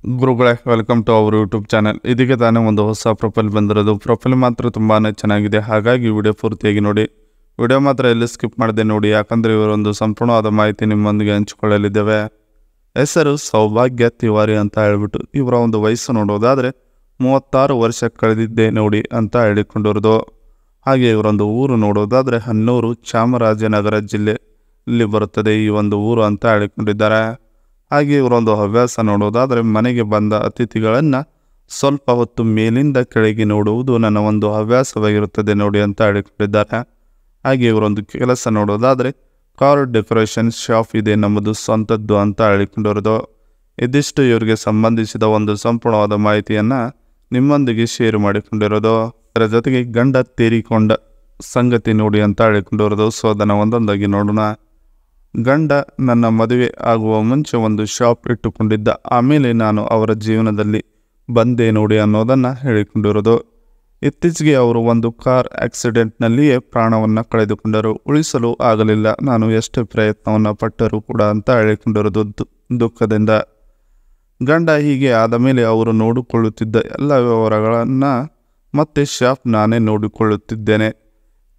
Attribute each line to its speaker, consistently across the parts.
Speaker 1: ಗುರುಗಳೇ welcome to our YouTube channel. ಇದೀಗ ತಾನೇ ಒಂದು ಹೊಸ ಪ್ರೊಫೈಲ್ ಬಂದಿರೋದು. ಪ್ರೊಫೈಲ್ ಮಾತ್ರ ತುಂಬಾ ಚೆನ್ನಾಗಿದೆ, ಹಾಗಾಗಿ ವಿಡಿಯೋ ಪೂರ್ತಿಯಾಗಿ ನೋಡಿ. ವಿಡಿಯೋ ಮಾತ್ರ ಎಲ್ಲಿ ಸ್ಕಿಪ್ ಮಾಡಿದೆ ನೋಡಿ, ಯಾಕಂದರೆ ಇವರೊಂದು ಸಂಪೂರ್ಣವಾದ ಮಾಹಿತಿ ನಿಮ್ಮೊಂದಿಗೆ ಹಂಚಿಕೊಳ್ಳಲಿದ್ದೇವೆ. ಹೆಸರು ಸೌಭಾಗ್ಯ ತಿವಾರಿ ಅಂತ ಹೇಳ್ಬಿಟ್ಟು, ಇವರ ಒಂದು ವಯಸ್ಸು ನೋಡೋದಾದರೆ 36 ವರ್ಷ ಕಳೆದಿದ್ದೆ ನೋಡಿ ಅಂತ ಹೇಳಿಕೊಂಡಿರೋದು. ಹಾಗೆ ಇವರೊಂದು ಊರು ನೋಡೋದಾದರೆ ಹನ್ನೂರು, ಚಾಮರಾಜನಗರ ಜಿಲ್ಲೆಯಲ್ಲಿ ಬರುತ್ತದೆ ಈ ಒಂದು ಊರು ಅಂತ ಹೇಳಿಕೊಂಡಿದ್ದಾರೆ. ಹಾಗೆ ಇವರೊಂದು ಹವ್ಯಾಸ ನೋಡೋದಾದರೆ ಮನೆಗೆ ಬಂದ ಅತಿಥಿಗಳನ್ನು ಸ್ವಲ್ಪ ಹೊತ್ತು ಮೇಲಿಂದ ಕೆಳಗೆ ನೋಡುವುದು ನನ್ನ ಒಂದು ಹವ್ಯಾಸವಾಗಿರುತ್ತದೆ ನೋಡಿ ಅಂತ ಹೇಳಿಕೊಂಡಿದ್ದಾರೆ. ಹಾಗೆ ಇವರೊಂದು ಕೆಲಸ ನೋಡೋದಾದರೆ ಕಾರ್ ಡೆಕೋರೇಷನ್ ಶಾಪ್ ಇದೆ ನಮ್ಮದು ಸ್ವಂತದ್ದು ಅಂತ ಹೇಳಿಕೊಂಡಿರೋದು. ಇದಿಷ್ಟು ಇವರಿಗೆ ಸಂಬಂಧಿಸಿದ ಒಂದು ಸಂಪೂರ್ಣವಾದ ಮಾಹಿತಿಯನ್ನು ನಿಮ್ಮೊಂದಿಗೆ ಶೇರ್ ಮಾಡಿಕೊಂಡಿರೋದು. ಇದರ ಜೊತೆಗೆ ಗಂಡ ತೀರಿಕೊಂಡ ಸಂಗತಿ ನೋಡಿ ಅಂತ ಹೇಳಿಕೊಂಡಿರೋದು. ಸೊ ಅದನ್ನು ಒಂದೊಂದಾಗಿ ನೋಡೋಣ. ಗಂಡ ನನ್ನ ಮದುವೆ ಆಗುವ ಮುಂಚೆ ಒಂದು ಶಾಪ್ ಇಟ್ಟುಕೊಂಡಿದ್ದ, ಆಮೇಲೆ ನಾನು ಅವರ ಜೀವನದಲ್ಲಿ ಬಂದೆ ನೋಡಿ ಅನ್ನೋದನ್ನು ಹೇಳಿಕೊಂಡಿರೋದು. ಇತ್ತೀಚೆಗೆ ಅವರು ಒಂದು ಕಾರ್ ಆಕ್ಸಿಡೆಂಟ್ನಲ್ಲಿಯೇ ಪ್ರಾಣವನ್ನು ಕಳೆದುಕೊಂಡರು. ಉಳಿಸಲು ಆಗಲಿಲ್ಲ, ನಾನು ಎಷ್ಟೇ ಪ್ರಯತ್ನವನ್ನು ಪಟ್ಟರೂ ಕೂಡ ಅಂತ ಹೇಳಿಕೊಂಡಿರೋದು ದುಃಖದಿಂದ. ಗಂಡ ಹೀಗೆ ಆದ ಮೇಲೆ ಅವರು ನೋಡಿಕೊಳ್ಳುತ್ತಿದ್ದ ಎಲ್ಲ ವ್ಯವಹಾರಗಳನ್ನು ಮತ್ತೆ ಶಾಪ್ ನಾನೇ ನೋಡಿಕೊಳ್ಳುತ್ತಿದ್ದೇನೆ.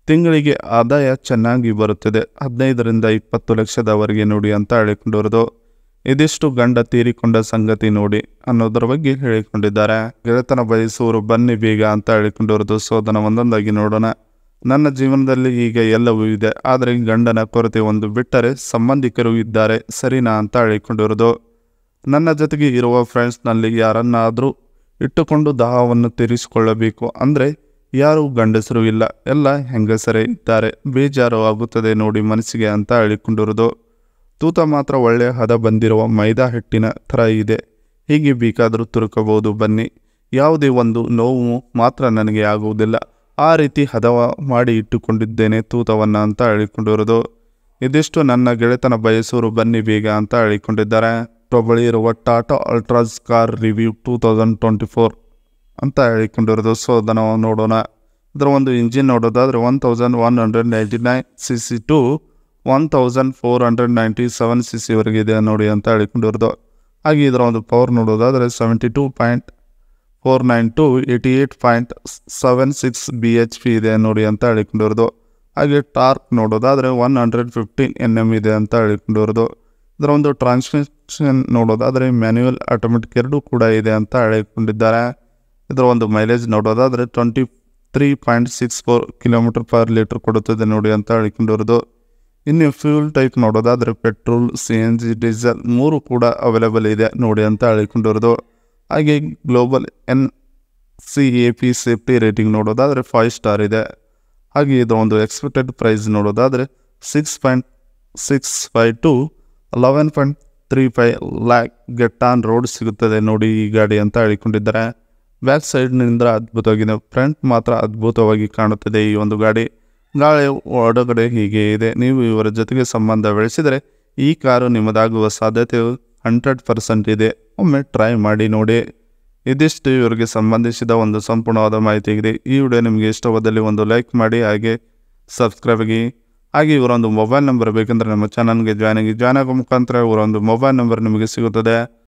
Speaker 1: ತಿಂಗಳಿಗೆ ಆದಾಯ ಚೆನ್ನಾಗಿ ಬರುತ್ತದೆ, 15ರಿಂದ 20 ಲಕ್ಷದವರೆಗೆ ನೋಡಿ ಅಂತ ಹೇಳಿಕೊಂಡಿರೋದು. ಇದಿಷ್ಟು ಗಂಡ ತೀರಿಕೊಂಡ ಸಂಗತಿ ನೋಡಿ ಅನ್ನೋದರ ಬಗ್ಗೆ ಹೇಳಿಕೊಂಡಿದ್ದಾರೆ. ಗೆಳೆತನ ಬಯಸುವರು ಬನ್ನಿ ಬೇಗ ಅಂತ ಹೇಳಿಕೊಂಡಿರೋದು. ಸೊ ಅದನ್ನು ಒಂದೊಂದಾಗಿ ನೋಡೋಣ. ನನ್ನ ಜೀವನದಲ್ಲಿ ಈಗ ಎಲ್ಲವೂ ಇದೆ, ಆದರೆ ಗಂಡನ ಕೊರತೆ ಒಂದು ಬಿಟ್ಟರೆ ಸಂಬಂಧಿಕರು ಇದ್ದಾರೆ ಸರಿನಾ ಅಂತ ಹೇಳಿಕೊಂಡಿರೋದು. ನನ್ನ ಜೊತೆಗೆ ಇರುವ ಫ್ರೆಂಡ್ಸ್ನಲ್ಲಿ ಯಾರನ್ನಾದರೂ ಇಟ್ಟುಕೊಂಡು ದಾಹವನ್ನು ತೀರಿಸಿಕೊಳ್ಳಬೇಕು ಅಂದರೆ ಯಾರೂ ಗಂಡಸರು ಇಲ್ಲ, ಎಲ್ಲ ಹೆಂಗಸರೇ ಇದ್ದಾರೆ, ಬೇಜಾರು ಆಗುತ್ತದೆ ನೋಡಿ ಮನಸ್ಸಿಗೆ ಅಂತ ಹೇಳಿಕೊಂಡಿರೋದು. ತೂತ ಮಾತ್ರ ಒಳ್ಳೆಯ ಹದ ಬಂದಿರುವ ಮೈದಾ ಹಿಟ್ಟಿನ ಥರ ಇದೆ, ಹೀಗೆ ಬೇಕಾದರೂ ತುರುಕಬಹುದು ಬನ್ನಿ, ಯಾವುದೇ ಒಂದು ನೋವು ಮಾತ್ರ ನನಗೆ ಆಗುವುದಿಲ್ಲ, ಆ ರೀತಿ ಹದವ ಮಾಡಿ ಇಟ್ಟುಕೊಂಡಿದ್ದೇನೆ ತೂತವನ್ನು ಅಂತ ಹೇಳಿಕೊಂಡಿರೋದು. ಇದಿಷ್ಟು ನನ್ನ ಗೆಳೆತನ ಬಯಸೋರು ಬನ್ನಿ ಬೇಗ ಅಂತ ಹೇಳಿಕೊಂಡಿದ್ದಾರೆ. ಬಳಿ ಇರುವ ಟಾಟಾ ಅಲ್ಟ್ರಾಸ್ ಕಾರ್ ರಿವ್ಯೂ 2024 ಅಂತ ಹೇಳಿಕೊಂಡಿರೋದು. ಸೊ ಅದನ್ನು ನೋಡೋಣ. ಇದರ ಒಂದು ಇಂಜಿನ್ ನೋಡೋದಾದರೆ 1199 cc ಟು 1497 cc ವರೆಗೆ ಇದೆ ನೋಡಿ ಅಂತ ಹೇಳಿಕೊಂಡಿರೋದು. ಹಾಗೆ ಇದರ ಒಂದು ಪವರ್ ನೋಡೋದಾದರೆ 72.49 ಟು 88.76 BHP ಇದೆ ನೋಡಿ ಅಂತ ಹೇಳಿಕೊಂಡಿರೋದು. ಹಾಗೆ ಟಾರ್ಕ್ ನೋಡೋದಾದರೆ 115 Nm ಇದೆ ಅಂತ ಹೇಳಿಕೊಂಡಿರೋದು. ಇದರ ಒಂದು ಟ್ರಾನ್ಸ್ಮಿಷನ್ ನೋಡೋದಾದರೆ ಮ್ಯಾನ್ಯುವಲ್ ಆಟೋಮೆಟಿಕ್ ಎರಡೂ ಕೂಡ ಇದೆ ಅಂತ ಹೇಳಿಕೊಂಡಿದ್ದಾರೆ. ಇದರ ಒಂದು ಮೈಲೇಜ್ ನೋಡೋದಾದರೆ 23.64 km/L ಕೊಡುತ್ತದೆ ನೋಡಿ ಅಂತ ಹೇಳಿಕೊಂಡಿರೋದು. ಇನ್ನು ಫ್ಯೂಲ್ ಟೈಪ್ ನೋಡೋದಾದರೆ ಪೆಟ್ರೋಲ್, CNG, ಡೀಸೆಲ್ 3 ಕೂಡ ಅವೈಲೇಬಲ್ ಇದೆ ನೋಡಿ ಅಂತ ಹೇಳಿಕೊಂಡಿರೋದು. ಹಾಗೆ ಗ್ಲೋಬಲ್ NCAP ಸೇಫ್ಟಿ ರೇಟಿಂಗ್ ನೋಡೋದಾದರೆ 5 ಸ್ಟಾರ್ ಇದೆ. ಹಾಗೆ ಇದರ ಒಂದು ಎಕ್ಸ್ಪೆಕ್ಟೆಡ್ ಪ್ರೈಸ್ ನೋಡೋದಾದರೆ 6.65 to 11.35 lakh get on road ಸಿಗುತ್ತದೆ ನೋಡಿ ಈ ಗಾಡಿ ಅಂತ ಹೇಳಿಕೊಂಡಿದ್ದಾರೆ. ಬ್ಯಾಕ್ ಸೈಡ್ನಿಂದ ಅದ್ಭುತವಾಗಿದೆ, ಫ್ರಂಟ್ ಮಾತ್ರ ಅದ್ಭುತವಾಗಿ ಕಾಣುತ್ತದೆ ಈ ಒಂದು ಗಾಡಿ. ಗಾಳಿ ಒಳಗಡೆ ಹೀಗೆ ಇದೆ. ನೀವು ಇವರ ಜೊತೆಗೆ ಸಂಬಂಧ ಬೆಳೆಸಿದರೆ ಈ ಕಾರು ನಿಮ್ಮದಾಗುವ ಸಾಧ್ಯತೆಯು 100% ಇದೆ. ಒಮ್ಮೆ ಟ್ರೈ ಮಾಡಿ ನೋಡಿ. ಇದಿಷ್ಟು ಇವರಿಗೆ ಸಂಬಂಧಿಸಿದ ಒಂದು ಸಂಪೂರ್ಣವಾದ ಮಾಹಿತಿ ಇದೆ. ಈ ವಿಡಿಯೋ ನಿಮಗೆ ಇಷ್ಟವಾದಲ್ಲಿ ಒಂದು ಲೈಕ್ ಮಾಡಿ, ಹಾಗೆ ಸಬ್ಸ್ಕ್ರೈಬ್ ಆಗಿ. ಹಾಗೆ ಇವರೊಂದು ಮೊಬೈಲ್ ನಂಬರ್ ಬೇಕೆಂದರೆ ನಮ್ಮ ಚಾನಲ್ಗೆ ಜಾಯ್ನ್ ಆಗೋ ಮುಖಾಂತರ ಇವರೊಂದು ಮೊಬೈಲ್ ನಂಬರ್ ನಿಮಗೆ ಸಿಗುತ್ತದೆ.